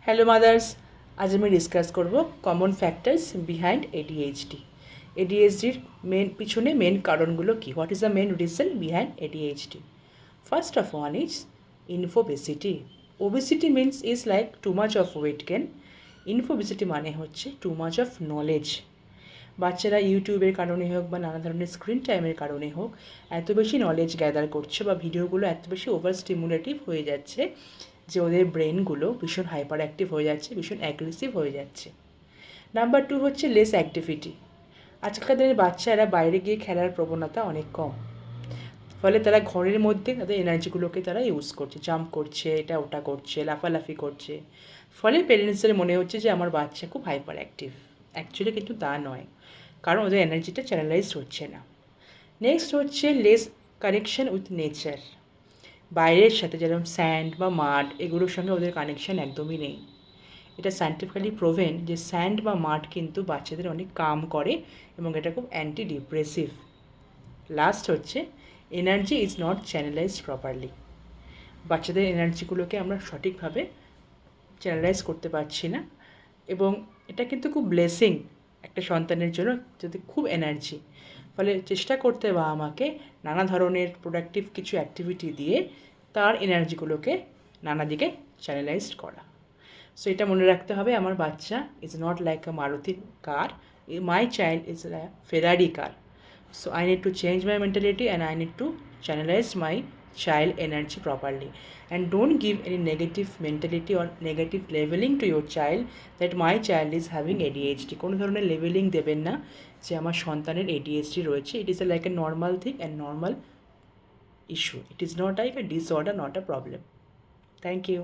Hello mother's, আজ আমি discuss করব কমন ফ্যাক্টরস বিহাইন্ড এডিএইচডি। এডিএইচডির পিছনে মেন কারণগুলো কী? What is the main reason behind ADHD? First of one is infobesity. Obesity means is like too much of weight gain. Infobesity মানে হচ্ছে two much of knowledge. বাচ্চারা ইউটিউবের কারণে হোক বা নানা ধরনের স্ক্রিন টাইমের কারণে হোক এত বেশি নলেজ গ্যাদার করছে বা ভিডিওগুলো এত বেশি ওভার স্টিমুলেটিভ হয়ে যাচ্ছে যে ওদের ব্রেনগুলো ভীষণ হাইপার অ্যাক্টিভ হয়ে যাচ্ছে, ভীষণ অ্যাগ্রেসিভ হয়ে যাচ্ছে। নাম্বার টু হচ্ছে লেস অ্যাক্টিভিটি। আজকালকার দিনের বাচ্চারা বাইরে গিয়ে খেলার প্রবণতা অনেক কম, ফলে তারা ঘরের মধ্যে তাদের এনার্জিগুলোকে তারা ইউজ করছে, জাম্প করছে, এটা ওটা করছে, লাফালাফি করছে। ফলে পেরেন্টসদের মনে হচ্ছে যে আমার বাচ্চা খুব হাইপার অ্যাক্টিভ। অ্যাকচুয়ালি কিন্তু তা নয়, কারণ ওদের এনার্জিটা চ্যানেলাইজড হচ্ছে না। নেক্সট হচ্ছে লেস কানেকশন উইথ নেচার। বাইরের সাথে যেরকম স্যান্ড বা মাড, এগুলোর সঙ্গে ওদের কানেকশান একদমই নেই। এটা সায়েন্টিফিক্যালি প্রোভেন যে স্যান্ড বা মাড কিন্তু বাচ্চাদের অনেক কাম করে এবং এটা খুব অ্যান্টি ডিপ্রেসিভ। লাস্ট হচ্ছে এনার্জি ইজ নট চ্যানেলাইজড প্রপারলি। বাচ্চাদের এনার্জিগুলোকে আমরা সঠিকভাবে চ্যানেলাইজ করতে পারছি না, এবং এটা কিন্তু খুব ব্লেসিং একটা সন্তানের জন্য যদি খুব এনার্জি। ফলে চেষ্টা করতে বাবা মাকে নানা ধরনের প্রোডাক্টিভ কিছু অ্যাক্টিভিটি দিয়ে তার এনার্জিগুলোকে নানা দিকে চ্যানেলাইজড করা। সো এটা মনে রাখতে হবে, আমার বাচ্চা is not like a Maruti car, my child is a Ferrari car. So I need to change my mentality and I need to channelize my child energy properly. And don't give any negative mentality or negative labeling to your child that my child is having ADHD. কোনো ধরনের leveling দেবেন না যে আমার সন্তানের ADHD রয়েছে। It is like a normal thing and normal issue. It is not like a disorder, not a problem. Thank you.